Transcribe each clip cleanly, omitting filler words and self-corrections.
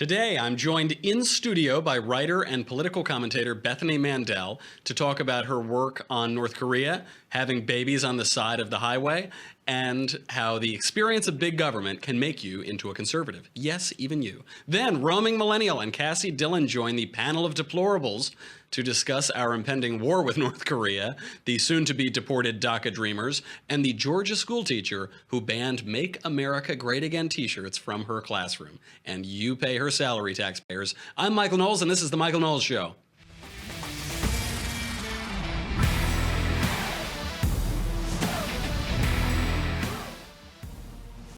Today, I'm joined in studio by writer and political commentator Bethany Mandel to talk about her work on North Korea, having babies on the side of the highway, and how the experience of big government can make you into a conservative. Yes, even you. Then, roaming Millennial and Kassy Dillon join the Panel of Deplorables to discuss our impending war with North Korea, the soon-to-be-deported DACA Dreamers, and the Georgia schoolteacher who banned Make America Great Again t-shirts from her classroom. And you pay her salary, taxpayers. I'm Michael Knowles, and this is The Michael Knowles Show.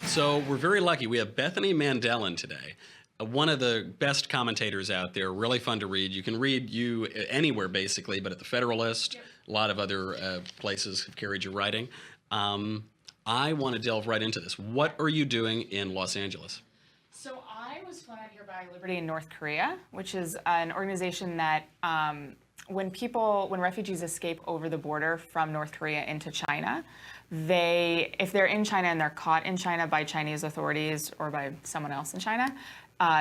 So we're very lucky. We have Bethany Mandel in today. One of the best commentators out there, really fun to read. You can read you anywhere, basically, but at the Federalist, a lot of other places have carried your writing. I want to delve right into this. What are you doing in Los Angeles? So I was flown out here by Liberty in North Korea, which is an organization that when refugees escape over the border from North Korea into China, if they're in China and they're caught in China by Chinese authorities or by someone else in China,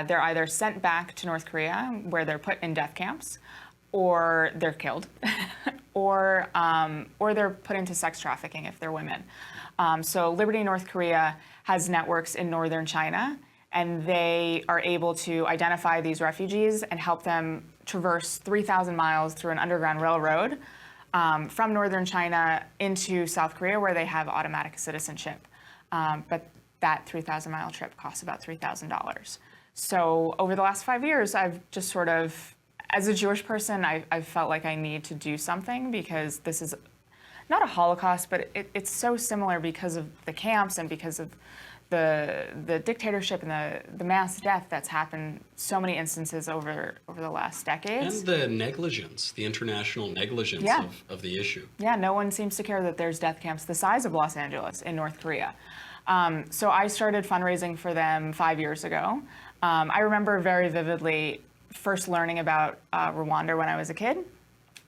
they're either sent back to North Korea, where they're put in death camps, or they're killed, or they're put into sex trafficking if they're women. So Liberty North Korea has networks in northern China, and they are able to identify these refugees and help them traverse 3,000 miles through an underground railroad from northern China into South Korea, where they have automatic citizenship. But that 3,000-mile trip costs about $3,000. So over the last 5 years, I've just sort of, as a Jewish person, I've felt like I need to do something, because this is not a Holocaust, but it's so similar because of the camps and because of the dictatorship and the mass death that's happened so many instances over the last decades. And the negligence, the international negligence of the issue. Yeah, no one seems to care that there's death camps the size of Los Angeles in North Korea. So I started fundraising for them 5 years ago. I remember very vividly first learning about Rwanda when I was a kid.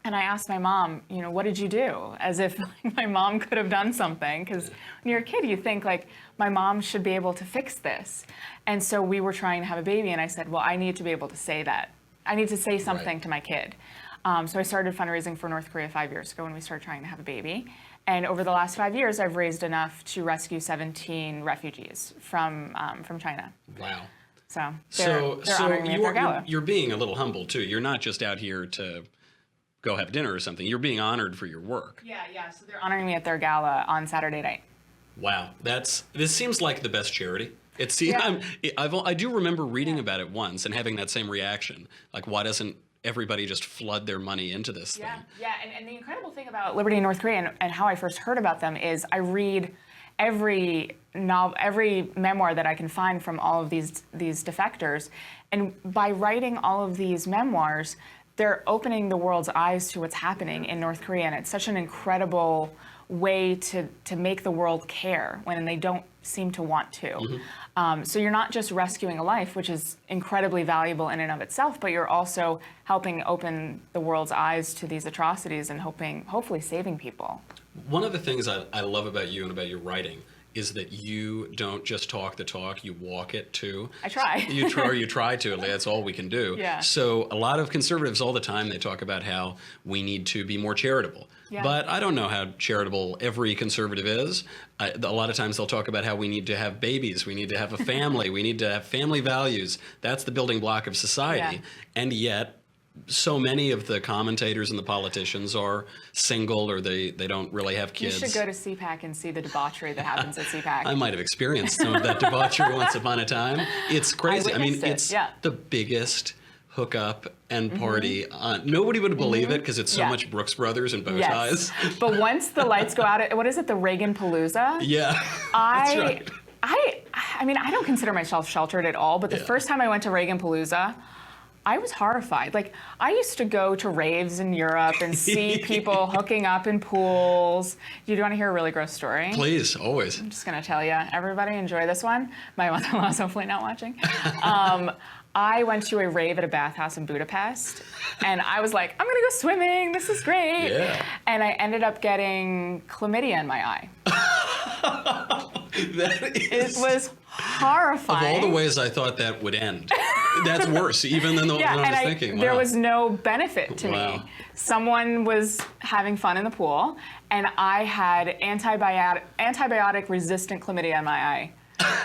And I asked my mom, what did you do? As if my mom could have done something. Because when you're a kid, you think, my mom should be able to fix this. And so we were trying to have a baby, and I said, well, I need to be able to say that. I need to say something to my kid. So I started fundraising for North Korea 5 years ago when we started trying to have a baby. And over the last 5 years, I've raised enough to rescue 17 refugees from China. Wow. So they're honoring me at their gala. You're being a little humble, too. You're not just out here to go have dinner or something. You're being honored for your work. Yeah. So they're honoring me at their gala on Saturday night. Wow. This seems like the best charity. I do remember reading about it once and having that same reaction. Like, why doesn't everybody just flood their money into this thing? Yeah. And the incredible thing about Liberty in North Korea and how I first heard about them is I read every memoir that I can find from all of these defectors. And by writing all of these memoirs, they're opening the world's eyes to what's happening in North Korea. And it's such an incredible way to make the world care when they don't seem to want to. Mm-hmm. So you're not just rescuing a life, which is incredibly valuable in and of itself, but you're also helping open the world's eyes to these atrocities and hopefully saving people. One of the things I love about you and about your writing is that you don't just talk the talk, you walk it too. I try. You try to, that's all we can do. Yeah. So a lot of conservatives all the time, they talk about how we need to be more charitable. Yeah. But I don't know how charitable every conservative is. A lot of times they'll talk about how we need to have babies, we need to have a family, we need to have family values. That's the building block of society. Yeah. And yet, so many of the commentators and the politicians are single, or they don't really have kids. You should go to CPAC and see the debauchery that happens at CPAC. I might have experienced some of that debauchery once upon a time. It's crazy. It's the biggest hookup and party. Nobody would believe it because it's so much Brooks Brothers and bow ties. But once the lights go out, what is it, the Reagan Palooza? Yeah, that's right. I mean, I don't consider myself sheltered at all, but the first time I went to Reagan Palooza, I was horrified. I used to go to raves in Europe and see people hooking up in pools. Do you want to hear a really gross story? Please, always. I'm just going to tell you. Everybody enjoy this one. My mother-in-law is hopefully not watching. I went to a rave at a bathhouse in Budapest, and I was like, I'm going to go swimming. This is great. Yeah. And I ended up getting chlamydia in my eye. It was horrifying. Of all the ways I thought that would end. That's worse, even than the one I was thinking. Wow. There was no benefit to Wow. me. Someone was having fun in the pool, and I had antibiotic-resistant chlamydia in my eye.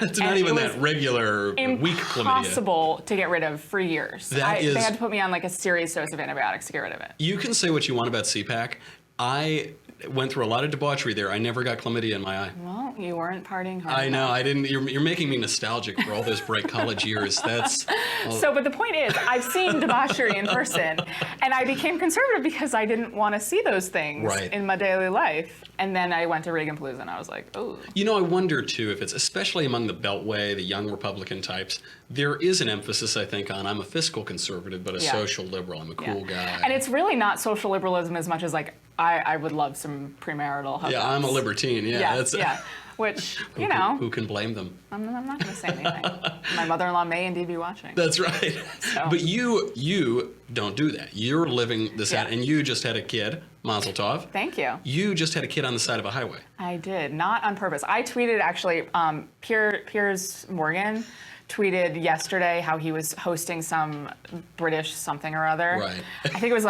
It's not even that regular weak chlamydia. Impossible to get rid of for years. They had to put me on like a serious dose of antibiotics to get rid of it. You can say what you want about CPAC. I went through a lot of debauchery there. I never got chlamydia in my eye. Well, you weren't partying hard. I know. I didn't. You're making me nostalgic for all those bright college years. That's. So, but the point is, I've seen debauchery in person, and I became conservative because I didn't want to see those things in my daily life. And then I went to Reagan Palooza, and I was like, oh. You know, I wonder too if it's especially among the Beltway, the young Republican types. There is an emphasis, I think, on I'm a fiscal conservative, but a social liberal. I'm a cool guy. And it's really not social liberalism as much as like I would love some premarital hookups. Yeah, I'm a libertine. Yeah, Which, you know. Who can blame them? I'm not going to say anything. My mother-in-law may indeed be watching. That's right. So. But you don't do that. You're living this out, and you just had a kid, Mazel Tov. Thank you. You just had a kid on the side of a highway. I did, not on purpose. I tweeted, actually, Piers Morgan tweeted yesterday how he was hosting some British something or other. Right. I think it's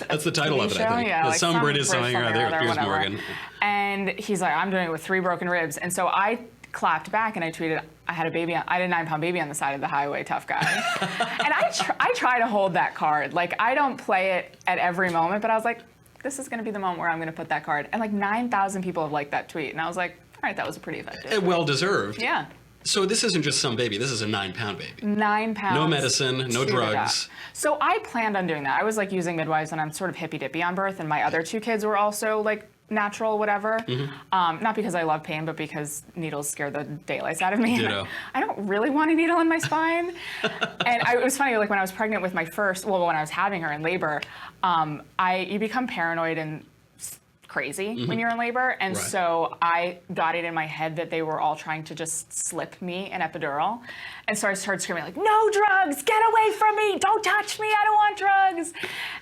that's the title of it, I think. Yeah, like some British something or other, Piers whatever. Morgan. And he's like, I'm doing it with 3 broken ribs. And so I clapped back and I tweeted, I had a 9-pound baby on the side of the highway, tough guy. And I try to hold that card. Like, I don't play it at every moment, but I was like, this is going to be the moment where I'm going to put that card. And like 9,000 people have liked that tweet. And I was like, all right, that was pretty effective. Well deserved. Yeah. So this isn't just some baby. This is a 9-pound baby. 9 pounds. No medicine, no drugs. So I planned on doing that. I was like using midwives, and I'm sort of hippy-dippy on birth, and my other 2 kids were also like natural, whatever. Not because I love pain, but because needles scare the daylights out of me. Ditto. I don't really want a needle in my spine. And it was funny, like when I was pregnant with my first, when I was having her in labor, you become paranoid and crazy when you're in labor, and so I got it in my head that they were all trying to just slip me an epidural, and so I started screaming like, no drugs, get away from me, don't touch me, I don't want drugs.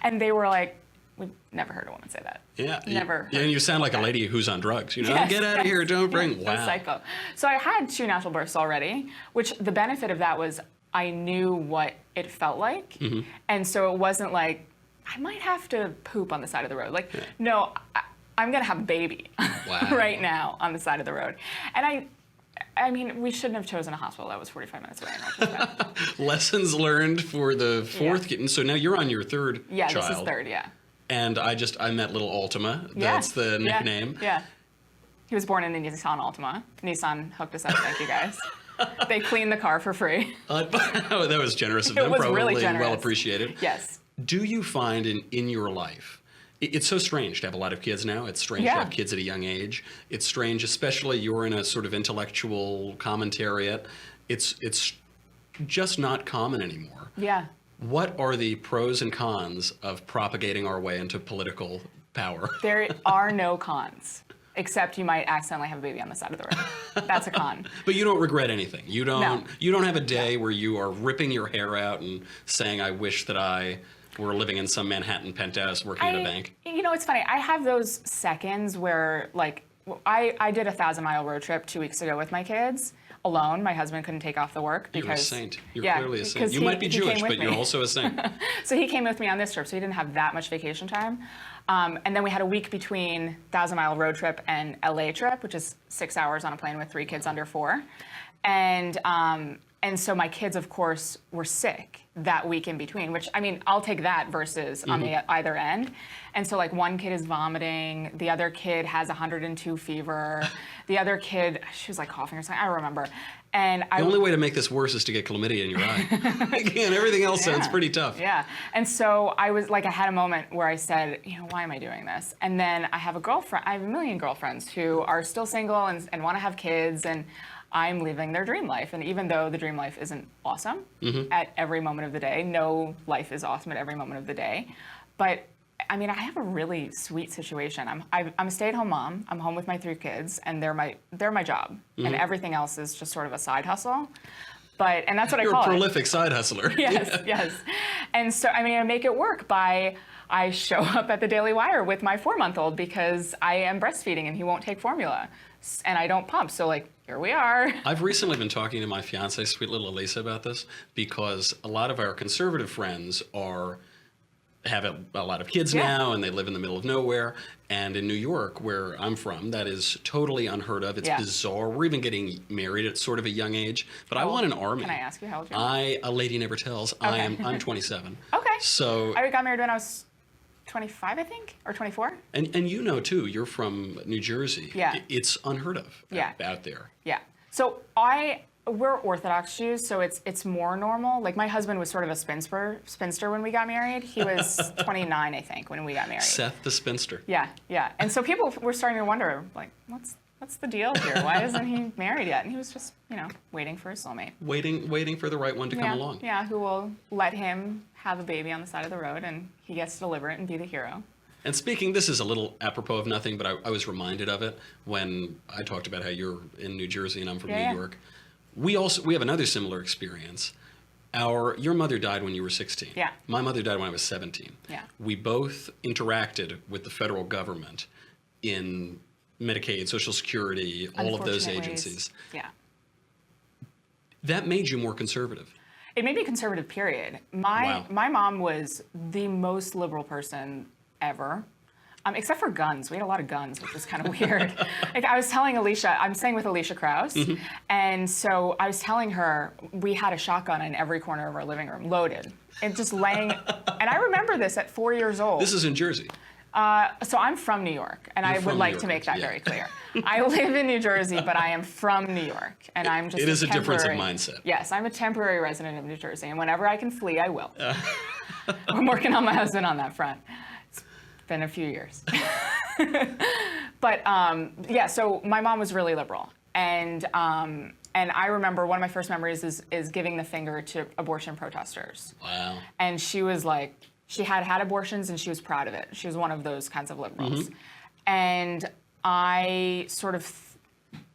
And they were like, we've never heard a woman say that. Yeah. Never. And you sound like a lady who's on drugs. You know, Yes, get out of here, don't bring. Wow. Psycho. So I had 2 natural births already, which the benefit of that was I knew what it felt like, and so it wasn't like I might have to poop on the side of the road. Like, no. I'm going to have a baby right now on the side of the road. And I mean, we shouldn't have chosen a hospital that was 45 minutes away. Lessons learned for the 4th kitten. So now you're on your 3rd child. Yeah, this is 3rd, yeah. And I met little Ultima. That's the nickname. Yeah. He was born in a Nissan Altima. Nissan hooked us up, thank you guys. They cleaned the car for free. That was generous of them. It was probably really generous. Well appreciated. Yes. Do you find in your life, it's so strange to have a lot of kids now. It's strange to have kids at a young age. It's strange, especially you're in a sort of intellectual commentariat. It's just not common anymore. Yeah. What are the pros and cons of propagating our way into political power? There are no cons, except you might accidentally have a baby on the side of the road. That's a con. But you don't regret anything. You don't. No. You don't have a day where you are ripping your hair out and saying, "I wish that I were living in some Manhattan penthouse working at a bank." You know, it's funny. I have those seconds where, like, I did a 1,000-mile road trip 2 weeks ago with my kids alone. My husband couldn't take off the work because you're a saint. You're clearly a saint. You might be Jewish, but you're also a saint. So he came with me on this trip, so he didn't have that much vacation time. And then we had a week between 1,000-mile road trip and LA trip, which is 6 hours on a plane with 3 kids under 4. And so my kids, of course, were sick that week in between, which, I mean, I'll take that versus on the either end. And so, like, one kid is vomiting, the other kid has 102 fever, the other kid, she was, like, coughing or something, I don't remember. And the only way to make this worse is to get chlamydia in your eye. Again, everything else sounds pretty tough. Yeah. And so I was, like, I had a moment where I said, you know, why am I doing this? And then I have a million girlfriends who are still single and want to have kids, and I'm living their dream life. And even though the dream life isn't awesome at every moment of the day, no life is awesome at every moment of the day. But I mean, I have a really sweet situation. I'm a stay-at-home mom. I'm home with my 3 kids, and they're my job. And everything else is just sort of a side hustle. And that's what I call it. You're a prolific side hustler. Yes. And so, I mean, I make it work by, I show up at the Daily Wire with my 4-month-old because I am breastfeeding and he won't take formula. and I don't pump. So like, here we are. I've recently been talking to my fiance, sweet little Elisa, about this because a lot of our conservative friends have a lot of kids now, and they live in the middle of nowhere. And in New York, where I'm from, that is totally unheard of. It's bizarre. We're even getting married at sort of a young age. But I want an army. Can I ask you how old you are? A lady never tells. Okay. I'm 27. Okay. So I got married when I was 25, I think, or 24. And you know too, you're from New Jersey. Yeah. It's unheard of out there. Yeah. So we're Orthodox Jews, so it's more normal. Like my husband was sort of a spinster when we got married. He was 29, I think, when we got married. Seth the spinster. Yeah. And so people were starting to wonder, like, what's the deal here? Why isn't he married yet? And he was just, waiting for his soulmate. Waiting for the right one to come along. Yeah, who will let him have a baby on the side of the road, and he gets to deliver it and be the hero. And speaking, this is a little apropos of nothing, but I was reminded of it when I talked about how you're in New Jersey and I'm from New York. We have another similar experience. Your mother died when you were 16. Yeah. My mother died when I was 17. Yeah. We both interacted with the federal government in Medicaid, Social Security, all of those agencies. Yeah. That made you more conservative. It made me conservative, period. My mom was the most liberal person ever. Except for guns. We had a lot of guns, which was kind of weird. Like I was telling Alicia, I'm staying with Alicia Krause, and so I was telling her we had a shotgun in every corner of our living room, loaded, and just laying. And I remember this at 4 years old. This is in Jersey. So I'm from New York, and I would like to make that very clear. I live in New Jersey, but I am from New York, and I'm just. It is a difference of mindset. Yes, I'm a temporary resident of New Jersey, and whenever I can flee, I will. I'm working on my husband on that front. Been a few years. But so my mom was really liberal. And I remember one of my first memories is giving the finger to abortion protesters. Wow. And she was like, she had abortions and she was proud of it. She was one of those kinds of liberals. And I sort of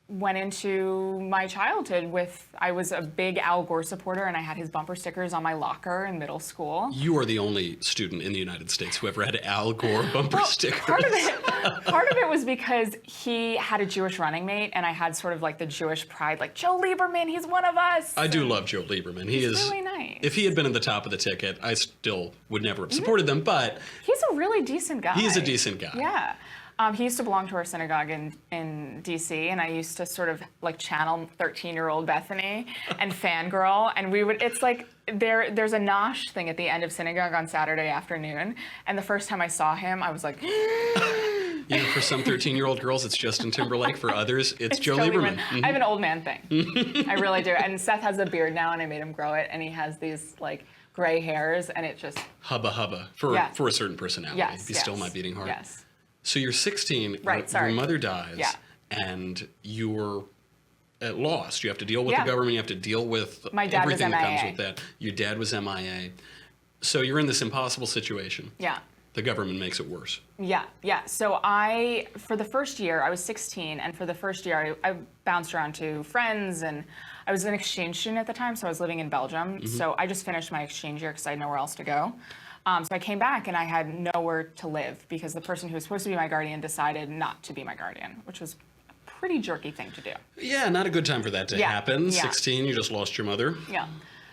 went into my childhood I was a big Al Gore supporter, and I had his bumper stickers on my locker in middle school. You are the only student in the United States who ever had Al Gore bumper stickers. Part of it was because he had a Jewish running mate, and I had sort of like the Jewish pride, like Joe Lieberman, he's one of us. I do love Joe Lieberman. He's really nice. If he had been at the top of the ticket, I still would never have supported them, but he's a really decent guy. He's a decent guy. Yeah. He used to belong to our synagogue in D.C., and I used to sort of like channel 13-year-old Bethany and fangirl, and it's like there's a nosh thing at the end of synagogue on Saturday afternoon, and the first time I saw him, I was like, for some 13-year-old girls, it's Justin Timberlake. For others, it's Joe Lieberman. I have an old man thing. I really do. And Seth has a beard now, and I made him grow it, and he has these like gray hairs, and it just hubba for a certain personality. Yes, Be still my beating heart. Yes. So you're 16, your mother dies, and you're lost. You have to deal with the government, you have to deal with everything that comes with that. Your dad was MIA. So you're in this impossible situation. Yeah. The government makes it worse. Yeah. So for the first year, I was 16, and for the first year, I bounced around to friends, and I was an exchange student at the time, so I was living in Belgium. So I just finished my exchange year because I had nowhere else to go. So I came back and I had nowhere to live because the person who was supposed to be my guardian decided not to be my guardian, which was a pretty jerky thing to do. Yeah, not a good time for that to happen. 16, you just lost your mother. Yeah.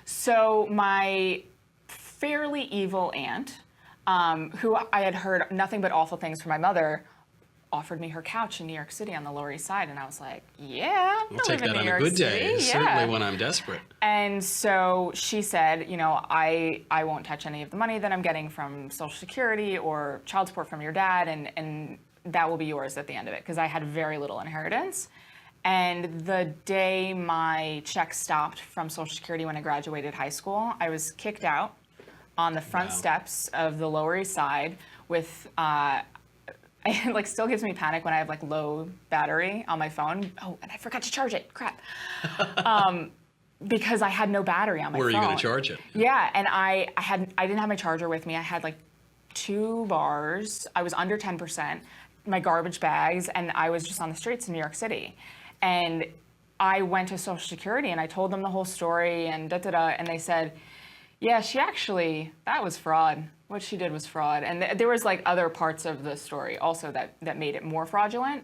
So my fairly evil aunt, who I had heard nothing but awful things from my mother, offered me her couch in New York City on the Lower East Side, and I was like, yeah, I'll take that on a good day, certainly when I'm desperate. And so she said, I won't touch any of the money that I'm getting from Social Security or child support from your dad, and that will be yours at the end of it, because I had very little inheritance. And the day my check stopped from Social Security when I graduated high school, I was kicked out on the front steps of the Lower East Side with it like still gives me panic when I have like low battery on my phone. Oh, and I forgot to charge it. Crap. Because I had no battery on my phone. Where are you going to charge it? Yeah, and I didn't have my charger with me. I had like 2 bars. I was under 10%, my garbage bags, and I was just on the streets in New York City. And I went to Social Security and I told them the whole story and and they said, yeah, that was fraud. What she did was fraud. And there was like other parts of the story also that made it more fraudulent.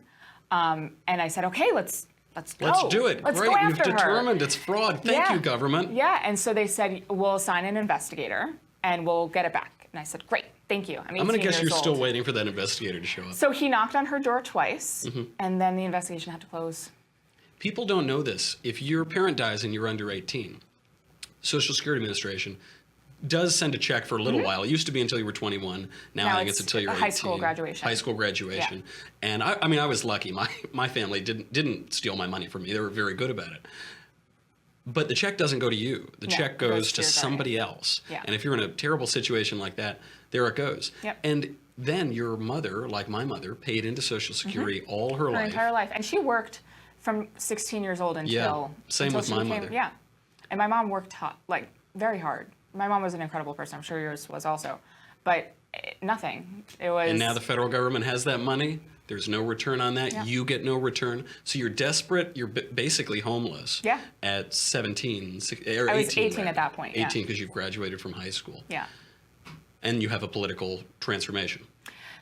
And I said, okay, let's go. Let's do it. Let's Great. go You've after her. determined it's fraud. Thank you, government. Yeah, and so they said, we'll assign an investigator and we'll get it back. And I said, great, thank you. I'm 18 going to guess years you're old. still waiting for that investigator to show up. So he knocked on her door twice, and then the investigation had to close. People don't know this. If your parent dies and you're under 18, Social Security Administration does send a check for a little while. It used to be until you were 21. Now I think it's until you're 18. High school graduation. High school graduation. Yeah. And I mean, I was lucky. My family didn't steal my money from me. They were very good about it. But the check doesn't go to you. The check goes to somebody else. Yeah. And if you're in a terrible situation like that, there it goes. Yep. And then your mother, like my mother, paid into Social Security all her life. Her entire life. And she worked from 16 years old until same with my mother. Yeah. And my mom worked very hard. My mom was an incredible person. I'm sure yours was also. But nothing. It was. And now the federal government has that money. There's no return on that. Yeah. You get no return. So you're desperate. You're basically homeless. Yeah. At 17 or 18. I was 18 at that point. 18 because you've graduated from high school. Yeah. And you have a political transformation.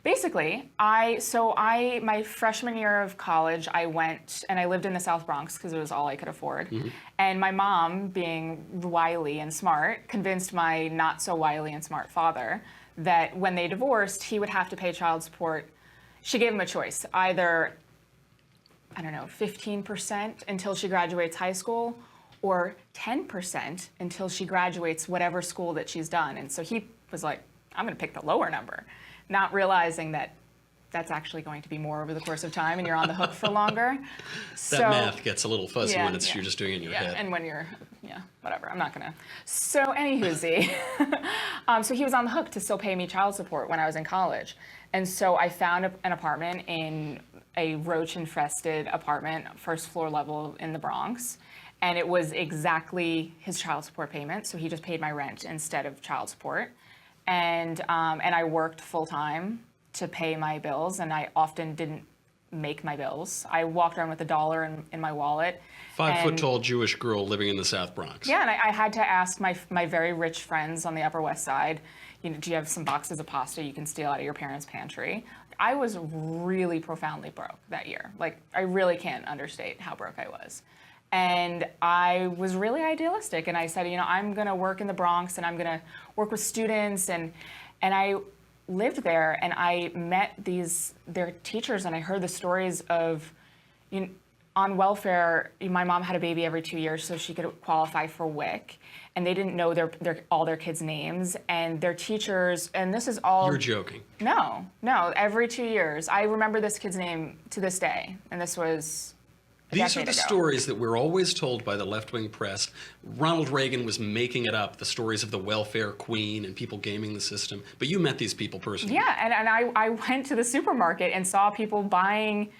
Basically, my freshman year of college, I went and I lived in the South Bronx because it was all I could afford. And my mom, being wily and smart, convinced my not so wily and smart father that when they divorced, he would have to pay child support. She gave him a choice, either, 15% until she graduates high school, or 10% until she graduates whatever school that she's done. And so he was like, I'm going to pick the lower number, not realizing that that's actually going to be more over the course of time and you're on the hook for longer. That math gets a little fuzzy when you're just doing it in your head. And when you're, whatever, I'm not going to. So anywhoozy, so he was on the hook to still pay me child support when I was in college. And so I found an apartment in a roach-infested apartment, first floor level in the Bronx. And it was exactly his child support payment. So he just paid my rent instead of child support. And I worked full-time to pay my bills, and I often didn't make my bills. I walked around with $1 in my wallet. 5-foot-tall Jewish girl living in the South Bronx. Yeah, and I had to ask my very rich friends on the Upper West Side, do you have some boxes of pasta you can steal out of your parents' pantry? I was really profoundly broke that year. Like, I really can't understate how broke I was. And I was really idealistic, and I said, I'm going to work in the Bronx, and I'm going to work with students, and I lived there, and I met their teachers, and I heard the stories of, on welfare. My mom had a baby every 2 years so she could qualify for WIC, and they didn't know all their kids' names, and their teachers, and this is all. You're joking. No, every 2 years. I remember this kid's name to this day, and this was. These are the stories that we're always told by the left-wing press. Ronald Reagan was making it up, the stories of the welfare queen and people gaming the system. But you met these people personally. Yeah, and I went to the supermarket and saw people buying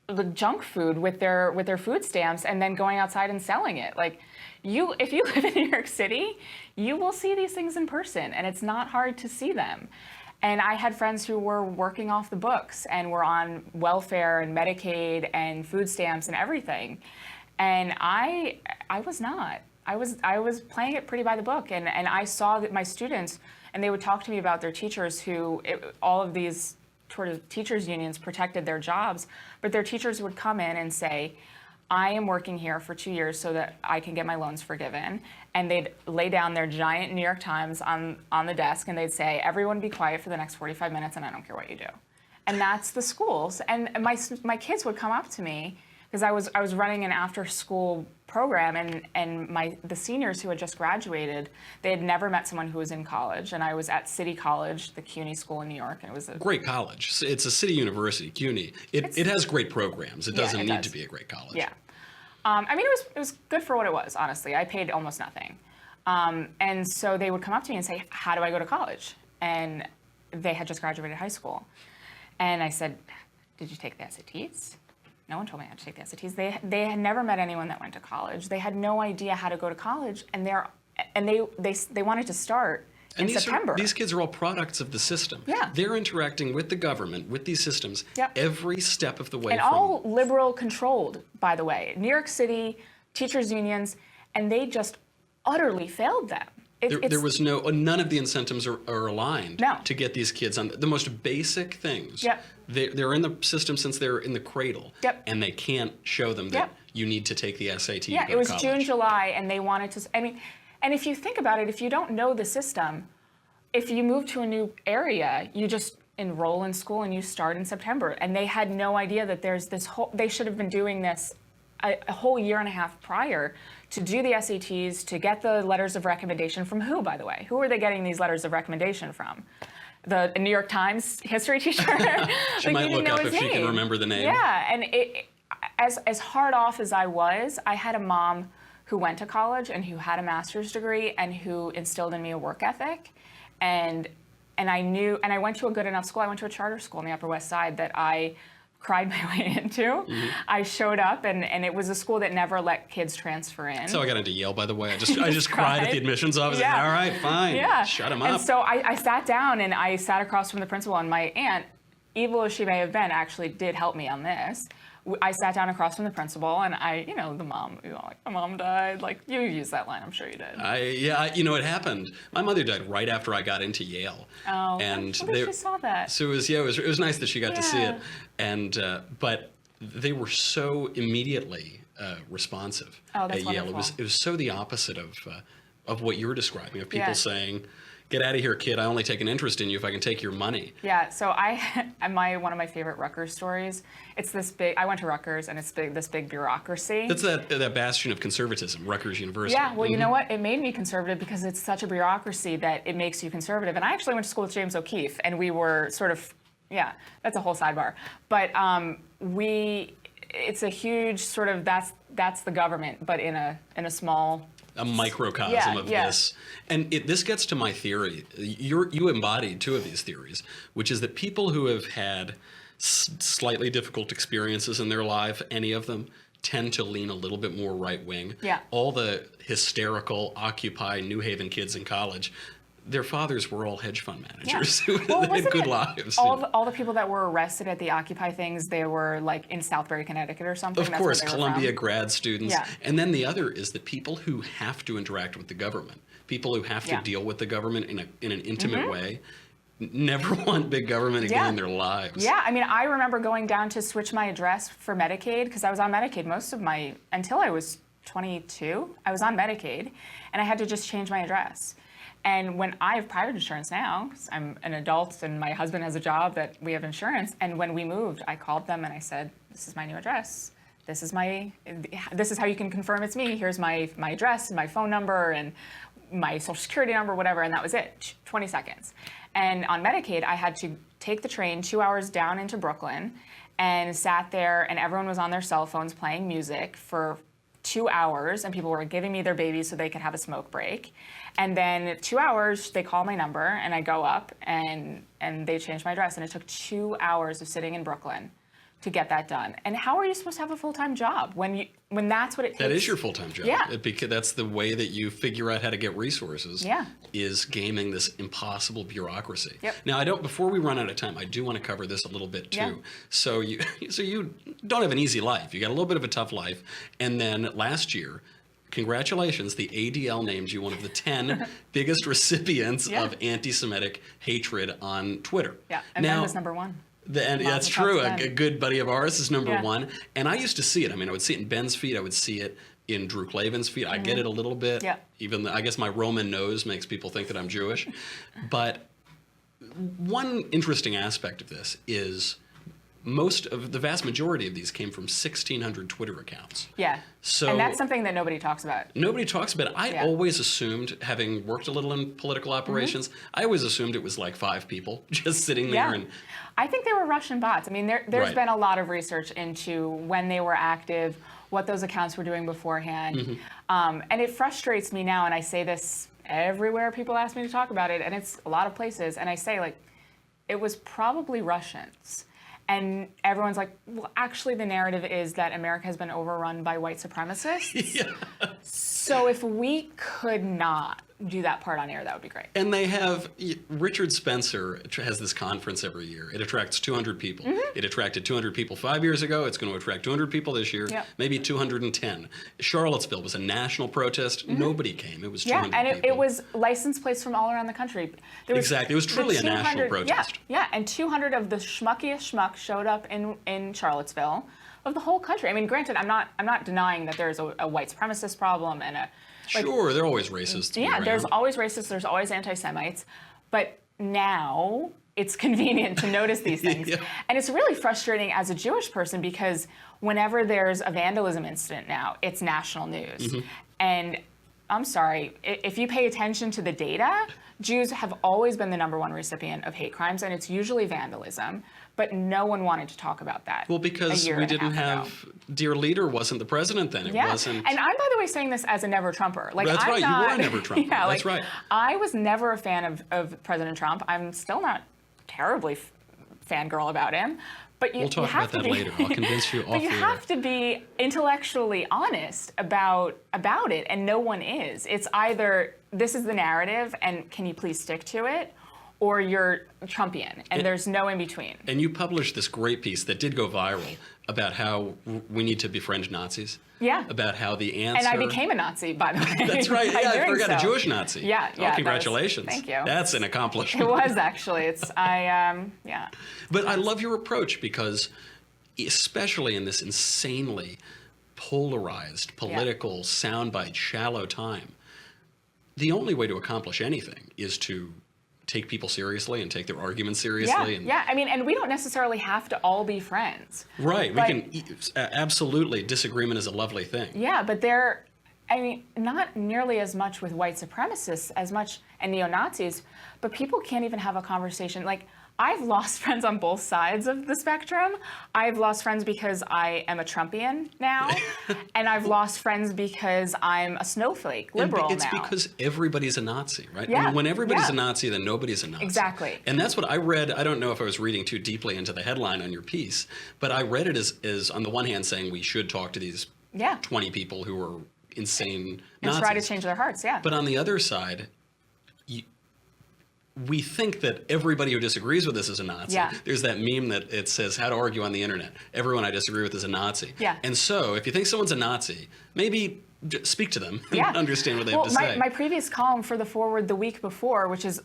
the junk food with their food stamps and then going outside and selling it. Like, if you live in New York City, you will see these things in person, and it's not hard to see them. And I had friends who were working off the books and were on welfare and Medicaid and food stamps and everything. And I was not. I was playing it pretty by the book. And I saw that my students, and they would talk to me about their teachers all of these sort of teachers unions protected their jobs, but their teachers would come in and say, I am working here for 2 years so that I can get my loans forgiven. And they'd lay down their giant New York Times on the desk, and they'd say, everyone be quiet for the next 45 minutes, and I don't care what you do. And that's the schools. And my kids would come up to me, because I was running an after-school program, and the seniors who had just graduated, they had never met someone who was in college. And I was at City College, the CUNY school in New York, and it was a great college. It's a city university, CUNY. It has great programs. It doesn't need to be a great college. Yeah. I mean, it was good for what it was, honestly. I paid almost nothing. And so they would come up to me and say, how do I go to college? And they had just graduated high school. And I said, did you take the SATs? No one told me I had to take the SATs. They had never met anyone that went to college. They had no idea how to go to college, and they wanted to start in September. These kids are all products of the system. Yeah. They're interacting with the government, with these systems, every step of the way. And all liberal controlled, by the way. New York City, teachers unions, and they just utterly failed them. There was none of the incentives are aligned to get these kids on the most basic things. Yep. They're in the system since they're in the cradle. Yep. And they can't show them that you need to take the SAT. Yeah, it was June, July, and they wanted to. I mean, and if you think about it, if you don't know the system, if you move to a new area, you just enroll in school and you start in September. And they had no idea that there's this whole. They should have been doing this a whole year and a half prior to do the SATs, to get the letters of recommendation from who, by the way? Who are they getting these letters of recommendation from? The New York Times history teacher? She might look up if she can remember the name. Yeah, and as hard off as I was, I had a mom who went to college and who had a master's degree and who instilled in me a work ethic. And I knew, and I went to a good enough school. I went to a charter school in the Upper West Side that I cried my way into. Mm-hmm. I showed up, and it was a school that never let kids transfer in. So I got into Yale, by the way. I just cried at the admissions office. Yeah. All right, fine. Yeah. Shut him up. And so I sat down, and I sat across from the principal, and my aunt, evil as she may have been, actually did help me on this. I sat down across from the principal, and the mom, like, my mom died. Like, you used that line, I'm sure you did. It happened. My mother died right after I got into Yale. Oh, and she saw that. So it was nice that she got to see it. And but they were so immediately responsive at Yale. Wonderful. It was so the opposite of what you were describing, of people saying, "Get out of here, kid. I only take an interest in you if I can take your money." Yeah, so one of my favorite Rutgers stories, it's this big, I went to Rutgers, and it's this big bureaucracy. That's that bastion of conservatism, Rutgers University. Yeah, well, you know what? It made me conservative because it's such a bureaucracy that it makes you conservative. And I actually went to school with James O'Keefe, and we were sort of, that's a whole sidebar. But it's a huge sort of, that's the government, but in a small... A microcosm of this. And this gets to my theory. You embodied two of these theories, which is that people who have had slightly difficult experiences in their life, any of them, tend to lean a little bit more right-wing. Yeah. All the hysterical Occupy New Haven kids in college, their fathers were all hedge fund managers who had good lives. All the people that were arrested at the Occupy things, they were like in Southbury, Connecticut or something. Of course, Columbia grad students. Yeah. And then the other is that people who have to interact with the government, people who have to deal with the government in an intimate way, never want big government again in their lives. Yeah, I mean, I remember going down to switch my address for Medicaid, because I was on Medicaid until I was 22, I was on Medicaid, and I had to just change my address. And when I have private insurance now, 'cause I'm an adult and my husband has a job that we have insurance, and when we moved, I called them and I said, this is my new address. This is how you can confirm it's me. Here's my address and my phone number and my social security number, whatever, and that was it, 20 seconds. And on Medicaid, I had to take the train 2 hours down into Brooklyn and sat there, and everyone was on their cell phones playing music for 2 hours, and people were giving me their babies so they could have a smoke break. And then 2 hours, they call my number, and I go up, and they change my address. And it took 2 hours of sitting in Brooklyn to get that done. And how are you supposed to have a full-time job when that's what it takes? That is your full-time job. Yeah. Because that's the way that you figure out how to get resources. Yeah. Is gaming this impossible bureaucracy. Yep. Now, before we run out of time, I do want to cover this a little bit too. Yeah. So you don't have an easy life. You got a little bit of a tough life. And then last year, congratulations, the ADL named you one of the 10 biggest recipients of anti-Semitic hatred on Twitter. Yeah, and Ben was number one. That's true. A good buddy of ours is number one. And I used to see it. I mean, I would see it in Ben's feed. I would see it in Drew Klavan's feed. I get it a little bit. Yeah. Even I guess my Roman nose makes people think that I'm Jewish. But one interesting aspect of this is the vast majority of these came from 1,600 Twitter accounts. Yeah. And that's something that nobody talks about. Nobody talks about it. I always assumed, having worked a little in political operations, I always assumed it was like 5 people just sitting there. And I think they were Russian bots. I mean, there's been a lot of research into when they were active, what those accounts were doing beforehand. And it frustrates me now, and I say this everywhere people ask me to talk about it, and it's a lot of places, and I say, like, it was probably Russians. And everyone's like, well, actually, the narrative is that America has been overrun by white supremacists. So if we could not, do that part on air, that would be great. And they have, Richard Spencer has this conference every year. It attracts 200 people. It attracted 200 people 5 years ago. It's going to attract 200 people this year, maybe 210. Charlottesville was a national protest. Nobody came. It was 200 and people. it was license plates from all around the country. Exactly. It was truly a national protest. Yeah, and 200 of the schmuckiest schmuck showed up in Charlottesville of the whole country. I mean, granted, I'm not denying that there's a white supremacist problem and a sure, they're always racist. Yeah, there's always racists, there's always anti-Semites, but now it's convenient to notice these things. And it's really frustrating as a Jewish person because whenever there's a vandalism incident now, it's national news. And I'm sorry, if you pay attention to the data, Jews have always been the #1 recipient of hate crimes, and it's usually vandalism. But no one wanted to talk about that. Well, because we didn't have, Dear Leader wasn't the president then. It wasn't. And I'm, by the way, saying this as a never Trumper. Like, that's right, you were a never Trumper. That's right. I was never a fan of President Trump. I'm still not terribly fangirl about him. But we'll talk about that later. I'll convince you off the air. But you have to be intellectually honest about it, and no one is. It's either this is the narrative, and can you please stick to it, or you're Trumpian, and there's no in between. And you published this great piece that did go viral about how we need to befriend Nazis. Yeah. About how the answer... And I became a Nazi, by the way. That's right. Yeah, I forgot a Jewish Nazi. Yeah. Oh, congratulations. Thank you. That's an accomplishment. It was, actually. Yeah. But I love your approach because, especially in this insanely polarized, political, soundbite, shallow time, the only way to accomplish anything is to take people seriously and take their arguments seriously. Yeah. I mean, and we don't necessarily have to all be friends. Right. We can absolutely, disagreement is a lovely thing. Yeah, but not nearly as much with white supremacists and neo-Nazis, but people can't even have a conversation. Like, I've lost friends on both sides of the spectrum. I've lost friends because I am a Trumpian now, and I've lost friends because I'm a snowflake liberal now. It's because everybody's a Nazi, right? Yeah. I mean, when everybody's a Nazi, then nobody's a Nazi. Exactly. And that's what I read. I don't know if I was reading too deeply into the headline on your piece, but I read it as on the one hand saying we should talk to these 20 people who are insane Nazis. And try to change their hearts, But on the other side, we think that everybody who disagrees with us is a Nazi. There's that meme that it says, how to argue on the internet. Everyone I disagree with is a Nazi. And so if you think someone's a Nazi, maybe speak to them and understand what they have to say. My previous column for The Forward the week before, which is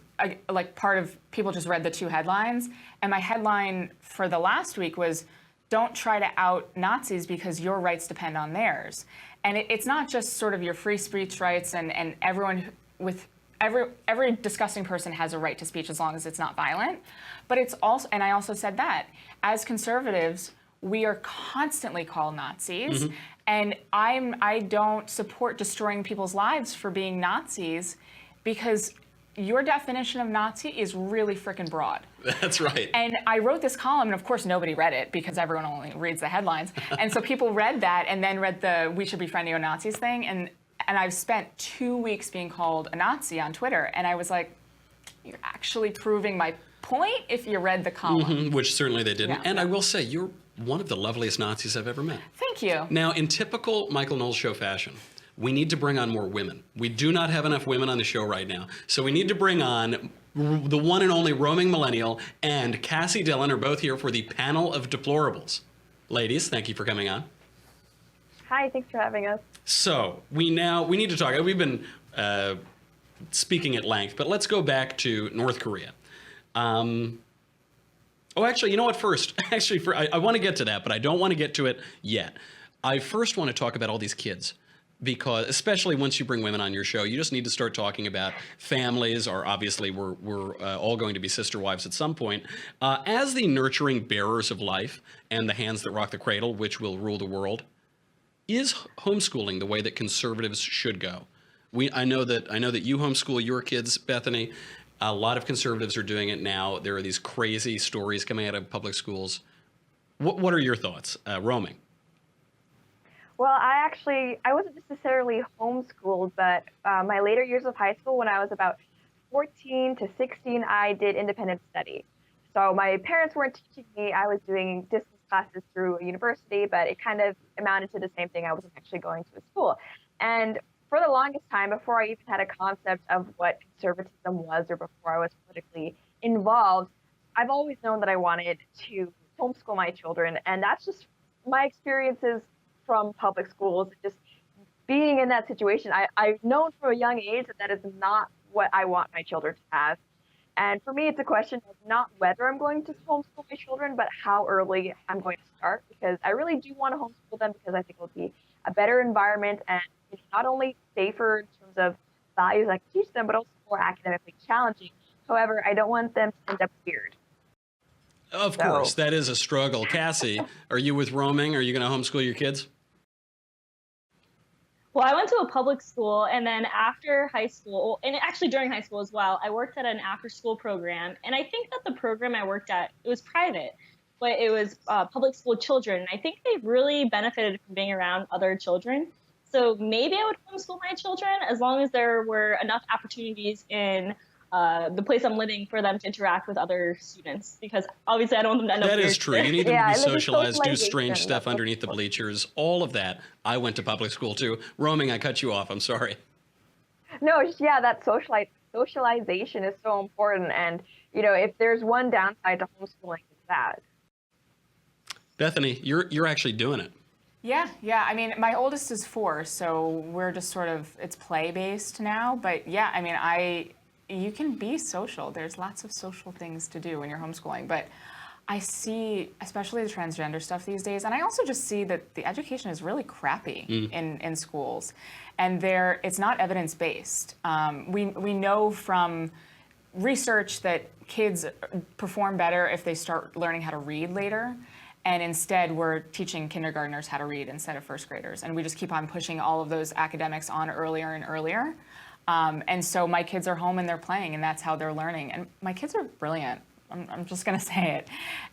like part of, people just read the 2 headlines, and my headline for the last week was, don't try to out Nazis because your rights depend on theirs. And it's not just sort of your free speech rights and everyone with... Every disgusting person has a right to speech as long as it's not violent. But it's also, and I also said that, as conservatives, we are constantly called Nazis. And I don't support destroying people's lives for being Nazis because your definition of Nazi is really frickin' broad. That's right. And I wrote this column, and of course nobody read it because everyone only reads the headlines. And so people read that and then read the we should befriend neo-Nazis thing. And I've spent 2 weeks being called a Nazi on Twitter. And I was like, you're actually proving my point if you read the column. Which certainly they didn't. And I will say, you're one of the loveliest Nazis I've ever met. Thank you. Now, in typical Michael Knowles show fashion, we need to bring on more women. We do not have enough women on the show right now. So we need to bring on the one and only roaming millennial and Kassy Dillon are both here for the Panel of Deplorables. Ladies, thank you for coming on. Hi, thanks for having us. So we need to talk. We've been speaking at length, but let's go back to North Korea. Actually, you know what? First, I want to get to that, but I don't want to get to it yet. I first want to talk about all these kids, because especially once you bring women on your show, you just need to start talking about families, or obviously we're all going to be sister wives at some point. As the nurturing bearers of life and the hands that rock the cradle, which will rule the world, is homeschooling the way that conservatives should go? I know that you homeschool your kids, Bethany. A lot of conservatives are doing it now. There are these crazy stories coming out of public schools. What are your thoughts, roaming? Well, I wasn't necessarily homeschooled, but my later years of high school, when I was about 14 to 16, I did independent study. So my parents weren't teaching me. I was doing distance classes through a university, but it kind of amounted to the same thing. I wasn't actually going to a school. And for the longest time, before I even had a concept of what conservatism was or before I was politically involved, I've always known that I wanted to homeschool my children. And that's just my experiences from public schools, just being in that situation. I've known from a young age that that is not what I want my children to have. And for me, it's a question of not whether I'm going to homeschool my children, but how early I'm going to start, because I really do want to homeschool them because I think it will be a better environment and it's not only safer in terms of values I can teach them, but also more academically challenging. However, I don't want them to end up weird. Of course, that is a struggle. Kassy, are you with roaming? Are you going to homeschool your kids? Well, I went to a public school, and then after high school, and actually during high school as well, I worked at an after-school program. And I think that the program I worked at, it was private, but it was public school children. And I think they really benefited from being around other children. So maybe I would homeschool my children as long as there were enough opportunities in the place I'm living for them to interact with other students, because obviously I don't want them to end up That is weird. true. You need them to be socialized, do socialization, strange stuff that's underneath the bleachers, all of that. I went to public school too. Roaming, I cut you off. I'm sorry. No, just, yeah, that socialization is so important. And, you know, if there's one downside to homeschooling, it's that. Bethany, you're actually doing it. Yeah. I mean, my oldest is 4, so we're just sort of, it's play-based now. But yeah, I mean, you can be social. There's lots of social things to do when you're homeschooling. But I see, especially the transgender stuff these days, and I also just see that the education is really crappy in schools. And it's not evidence-based. We know from research that kids perform better if they start learning how to read later. And instead, we're teaching kindergartners how to read instead of first graders. And we just keep on pushing all of those academics on earlier and earlier. And so my kids are home and they're playing, and that's how they're learning. And my kids are brilliant. I'm just going to say it.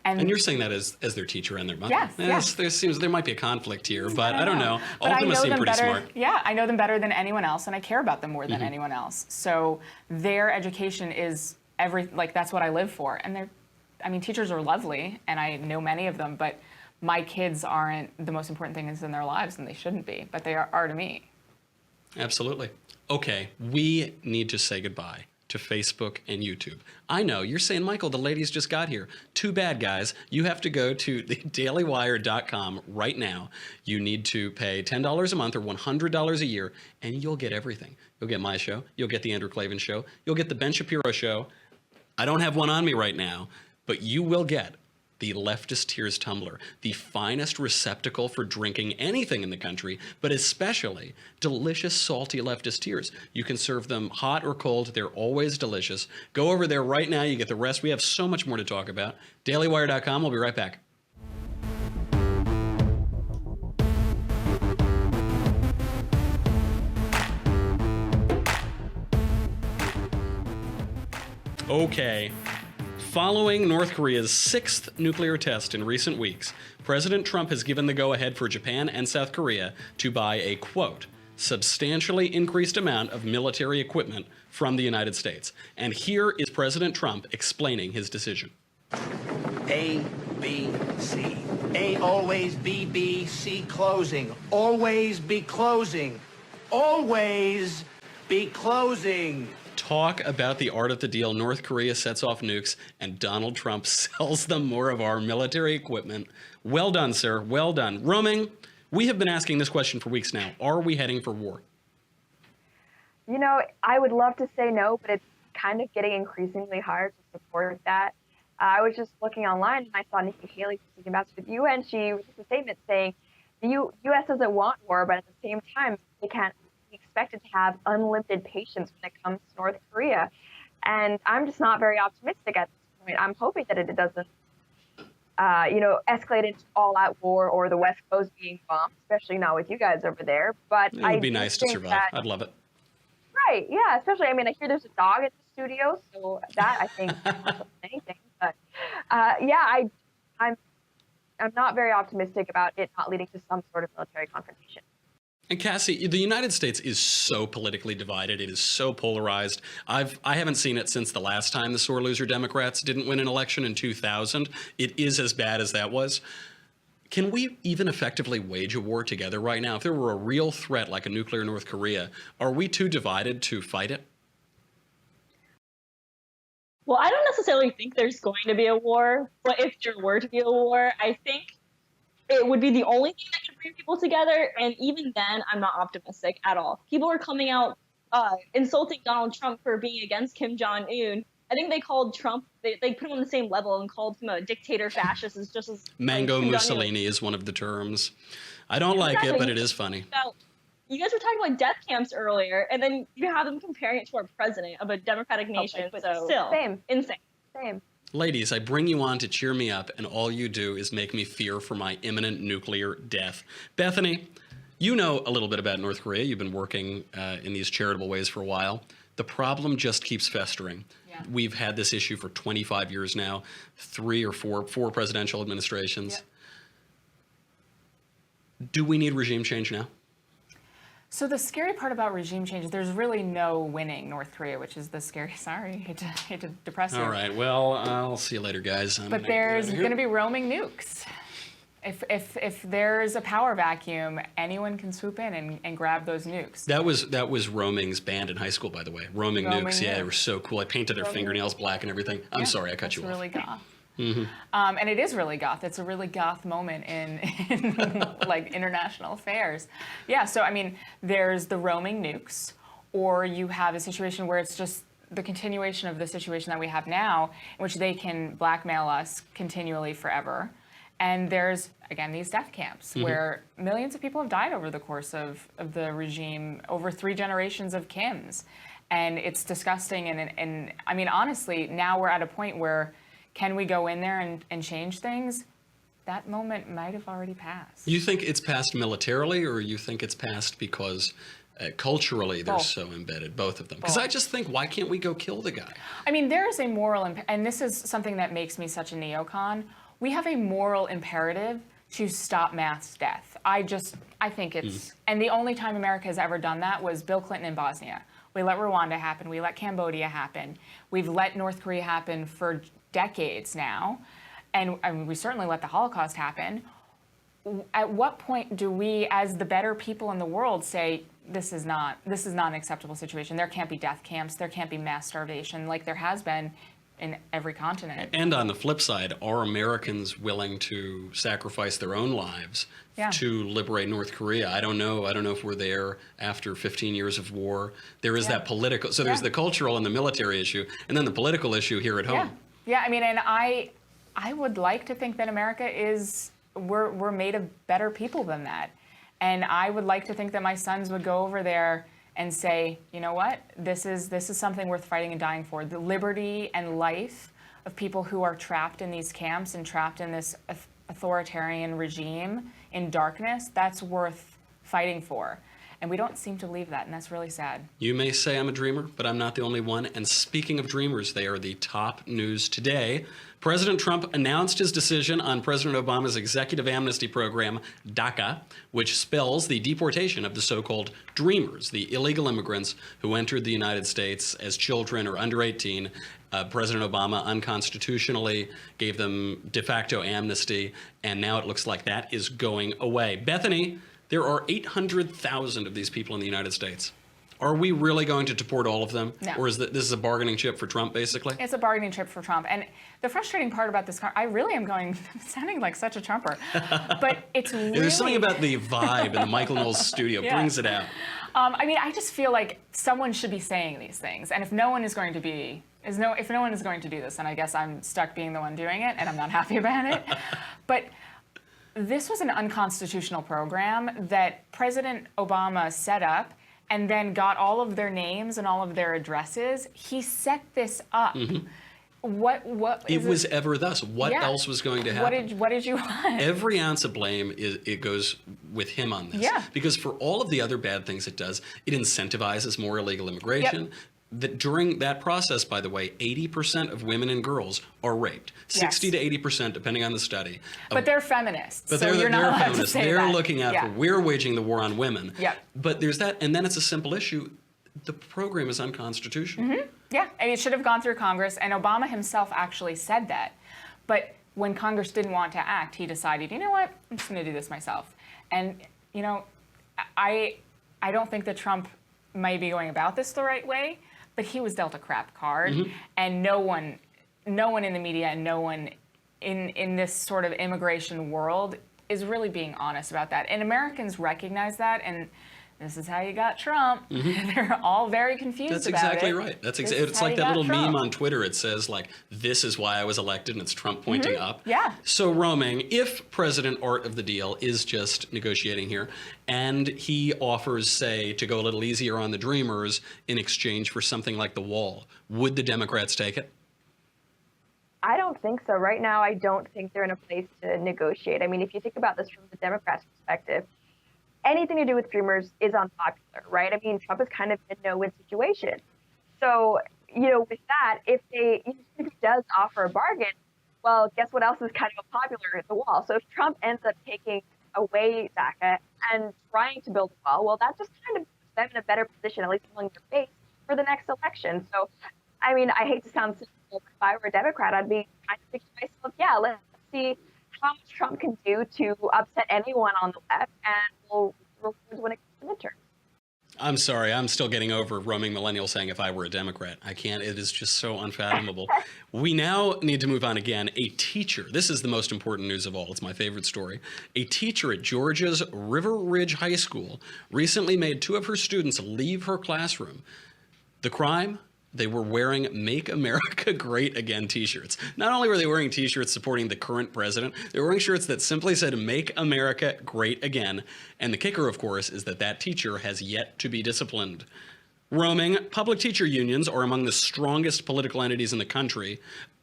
And you're saying that as their teacher and their mother. Yes. There might be a conflict here, but I don't know. All of them know seem them pretty better, smart. Yeah, I know them better than anyone else, and I care about them more than anyone else. So their education is that's what I live for. And teachers are lovely, and I know many of them, but my kids aren't the most important things in their lives, and they shouldn't be, but they are to me. Absolutely. Okay, we need to say goodbye to Facebook and YouTube. I know, you're saying, Michael, the ladies just got here. Too bad, guys. You have to go to thedailywire.com right now. You need to pay $10 a month or $100 a year, and you'll get everything. You'll get my show. You'll get the Andrew Klavan show. You'll get the Ben Shapiro show. I don't have one on me right now, but you will get the Leftist Tears tumbler, the finest receptacle for drinking anything in the country, but especially delicious, salty leftist tears. You can serve them hot or cold. They're always delicious. Go over there right now. You get the rest. We have so much more to talk about. DailyWire.com. We'll be right back. Okay. Following North Korea's 6th nuclear test in recent weeks, President Trump has given the go-ahead for Japan and South Korea to buy a, quote, substantially increased amount of military equipment from the United States. And here is President Trump explaining his decision. A, B, C. A, always, B, B, C, closing. Always be closing. Always be closing. Talk about the art of the deal. North Korea sets off nukes, and Donald Trump sells them more of our military equipment. Well done, sir. Well done. Roaming, we have been asking this question for weeks now. Are we heading for war? You know, I would love to say no, but it's kind of getting increasingly hard to support that. I was just looking online, and I saw Nikki Haley, speaking ambassador to the UN. She released a statement saying the U.S. doesn't want war, but at the same time, they can't be expected to have unlimited patience when it comes to North Korea. And I'm just not very optimistic at this point. I'm hoping that it doesn't, escalate into all-out war or the West Coast being bombed, especially not with you guys over there. But It would be nice to survive. I'd love it. Right, yeah, especially, I mean, I hear there's a dog at the studio, so that, I think, anything. But, I'm not very optimistic about it not leading to some sort of military confrontation. And Kassy, the United States is so politically divided. It is so polarized. I haven't seen it since the last time the sore loser Democrats didn't win an election in 2000. It is as bad as that was. Can we even effectively wage a war together right now? If there were a real threat like a nuclear North Korea, are we too divided to fight it? Well, I don't necessarily think there's going to be a war, but if there were to be a war, I think it would be the only thing that could bring people together. And even then, I'm not optimistic at all. People are coming out insulting Donald Trump for being against Kim Jong-un. I think they called Trump, they put him on the same level and called him a dictator fascist. As just as Mango like, Mussolini is one of the terms. I don't like it, but it is funny. You guys were talking about death camps earlier, and then you have them comparing it to our president of a democratic nation. But so still, insane. Same. Ladies, I bring you on to cheer me up, and all you do is make me fear for my imminent nuclear death. Bethany, you know a little bit about North Korea. You've been working in these charitable ways for a while. The problem just keeps festering. Yeah. We've had this issue for 25 years now, four presidential administrations. Yep. Do we need regime change now? So the scary part about regime change, there's really no winning North Korea, which is the scary, sorry, hate to depress you. All right, well, I'll see you later, guys. But there's going to be roaming nukes. If there's a power vacuum, anyone can swoop in and grab those nukes. That was roaming's band in high school, by the way. Roaming nukes, yeah, they were so cool. I painted their fingernails black and everything. I'm sorry, I cut you off. It's really goth. Mm-hmm. And it is really goth. It's a really goth moment in like international affairs. Yeah, so I mean, there's the roaming nukes, or you have a situation where it's just the continuation of the situation that we have now, in which they can blackmail us continually forever. And there's, again, these death camps where millions of people have died over the course of the regime, over 3 generations of Kims. And it's disgusting. And I mean, honestly, now we're at a point where can we go in there and change things? That moment might have already passed. You think it's passed militarily, or you think it's passed because culturally they're so embedded, both of them? Because I just think, why can't we go kill the guy? I mean, there is a moral, and this is something that makes me such a neocon. We have a moral imperative to stop mass death. I think it's, and the only time America has ever done that was Bill Clinton in Bosnia. We let Rwanda happen. We let Cambodia happen. We've let North Korea happen for decades now. And I mean, we certainly let the Holocaust happen. At what point do we, as the better people in the world, say, this is not an acceptable situation? There can't be death camps. There can't be mass starvation like there has been in every continent. And on the flip side, are Americans willing to sacrifice their own lives to liberate North Korea? I don't know if we're there after 15 years of war. There is that political, so there's the cultural and the military issue, and then the political issue here at home. Yeah, I mean, and I would like to think that America we're made of better people than that. And I would like to think that my sons would go over there and say, you know what, this is something worth fighting and dying for. The liberty and life of people who are trapped in these camps and trapped in this authoritarian regime in darkness, that's worth fighting for. And we don't seem to believe that, and that's really sad. You may say I'm a dreamer, but I'm not the only one. And speaking of dreamers, they are the top news today. President Trump announced his decision on President Obama's executive amnesty program, DACA, which spells the deportation of the so-called dreamers, the illegal immigrants who entered the United States as children or under 18. President Obama unconstitutionally gave them de facto amnesty, and now it looks like that is going away. Bethany, there are 800,000 of these people in the United States. Are we really going to deport all of them? No. Or is this a bargaining chip for Trump, basically? It's a bargaining chip for Trump. And the frustrating part about this, I really am sounding like such a Trumper. But it's really... There's something about the vibe in the Michael Knowles studio, brings it out. I mean, I just feel like someone should be saying these things. And if no one is going to do this, then I guess I'm stuck being the one doing it, and I'm not happy about it. But this was an unconstitutional program that President Obama set up and then got all of their names and all of their addresses. He set this up. What it was ever thus. What else was going to happen? What did you want? Every ounce of blame it goes with him on this. Yeah. Because for all of the other bad things it does, it incentivizes more illegal immigration. During that process, by the way, 80% of women and girls are raped. 60 to 80%, depending on the study. But they're feminists. But so they're feminists. They're looking out for, we're waging the war on women. Yep. But there's that, and then it's a simple issue. The program is unconstitutional. Yeah, and it should have gone through Congress, and Obama himself actually said that. But when Congress didn't want to act, he decided, you know what, I'm just going to do this myself. And, you know, I don't think that Trump might be going about this the right way, but he was dealt a crap card, and no one in the media and no one in this sort of immigration world is really being honest about that. And Americans recognize that, and this is how you got Trump. They're all very confused about it. That's exactly right. It's like that little meme on Twitter. It says, like, this is why I was elected, and it's Trump pointing up. Yeah. So, roaming, if President Art of the Deal is just negotiating here, and he offers, say, to go a little easier on the Dreamers in exchange for something like the wall, would the Democrats take it? I don't think so. Right now, I don't think they're in a place to negotiate. I mean, if you think about this from the Democrats' perspective, anything to do with Dreamers is unpopular, right? I mean, Trump is kind of in a no-win situation. So, you know, with that, if he does offer a bargain, well, guess what else is kind of unpopular? The wall. So if Trump ends up taking away DACA and trying to build a wall, well, that just kind of puts them in a better position, at least among their base, for the next election. So, I mean, I hate to sound cynical, but if I were a Democrat, I'd be kind of thinking to myself, yeah, let's see how much Trump can do to upset anyone on the left, and we'll when it comes to midterms. I'm sorry, I'm still getting over roaming millennial saying if I were a Democrat. I can't, it is just so unfathomable. We now need to move on again. A teacher, this is the most important news of all, it's my favorite story. A teacher at Georgia's River Ridge High School recently made 2 of her students leave her classroom. The crime? They were wearing Make America Great Again t-shirts. Not only were they wearing t-shirts supporting the current president, they were wearing shirts that simply said Make America Great Again. And the kicker, of course, is that that teacher has yet to be disciplined. Roaming, public teacher unions are among the strongest political entities in the country.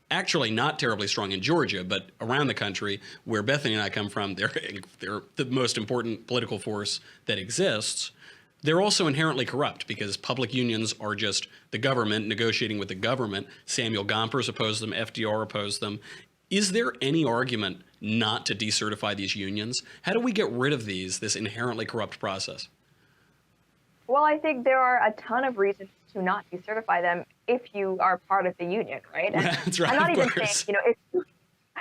Actually not terribly strong in Georgia, but around the country, where Bethany and I come from, they're the most important political force that exists. They're also inherently corrupt because public unions are just the government negotiating with the government. Samuel Gompers opposed them, FDR opposed them. Is there any argument not to decertify these unions? How do we get rid of this inherently corrupt process? Well, I think there are a ton of reasons to not decertify them if you are part of the union, right? And That's right, I'm not of even course. saying,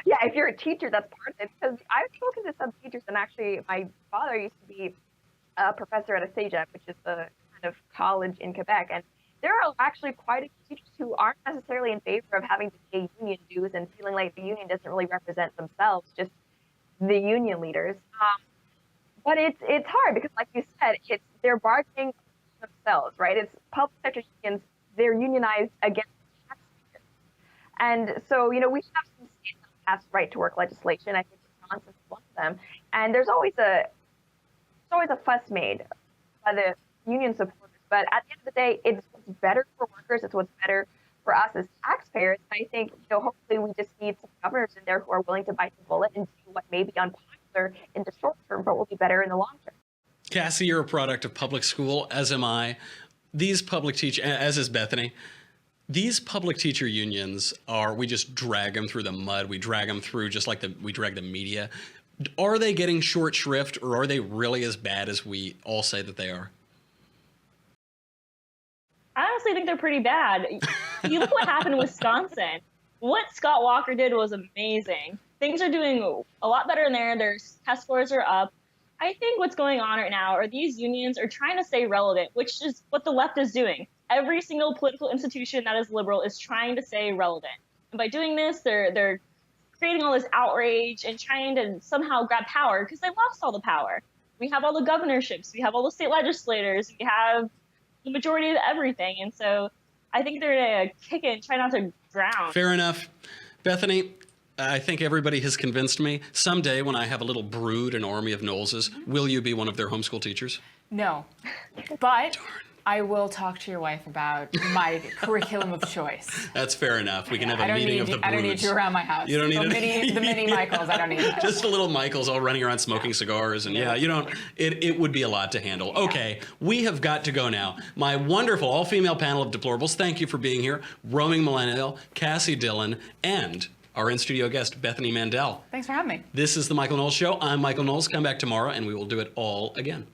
if you're a teacher, that's part of it. Because I've spoken to some teachers, and actually my father used to be a professor at a CEGEP, which is the kind of college in Quebec. And there are actually quite a few teachers who aren't necessarily in favor of having to pay union dues and feeling like the union doesn't really represent themselves, just the union leaders. But it's hard because, like you said, they're bargaining themselves, right? It's public sector unions, they're unionized against taxpayers. And so, we have some states that pass right-to-work legislation. I think Wisconsin's one of them. And there's always a fuss made by the union supporters, but at the end of the day, it's what's better for workers, it's what's better for us as taxpayers. And I think, hopefully we just need some governors in there who are willing to bite the bullet and do what may be unpopular in the short term, but will be better in the long term. Kassy, you're a product of public school, as am I. These public teachers, as is Bethany, these public teacher unions we just drag them through the mud. We drag them through just like we drag the media. Are they getting short shrift, or are they really as bad as we all say that they are? I honestly think they're pretty bad. You look what happened in Wisconsin. What Scott Walker did was amazing. Things are doing a lot better in there. Their test scores are up. I think what's going on right now are these unions are trying to stay relevant, which is what the left is doing. Every single political institution that is liberal is trying to stay relevant. And by doing this, they're creating all this outrage and trying to somehow grab power because they lost all the power. We have all the governorships, we have all the state legislators, we have the majority of everything. And so I think they're going to kick it and try not to drown. Fair enough. Bethany, I think everybody has convinced me. Someday when I have a little brood, an army of Knowleses, will you be one of their homeschool teachers? No, but I will talk to your wife about my curriculum of choice. That's fair enough. We can have a meeting of the broods. I don't need you around my house. You don't need the mini Michaels. I don't need that. Just the little Michaels all running around smoking cigars, and you don't. It would be a lot to handle. Okay, we have got to go now. My wonderful all-female panel of deplorables. Thank you for being here. Roaming Millennial, Kassy Dillon, and our in-studio guest, Bethany Mandel. Thanks for having me. This is the Michael Knowles Show. I'm Michael Knowles. Come back tomorrow, and we will do it all again.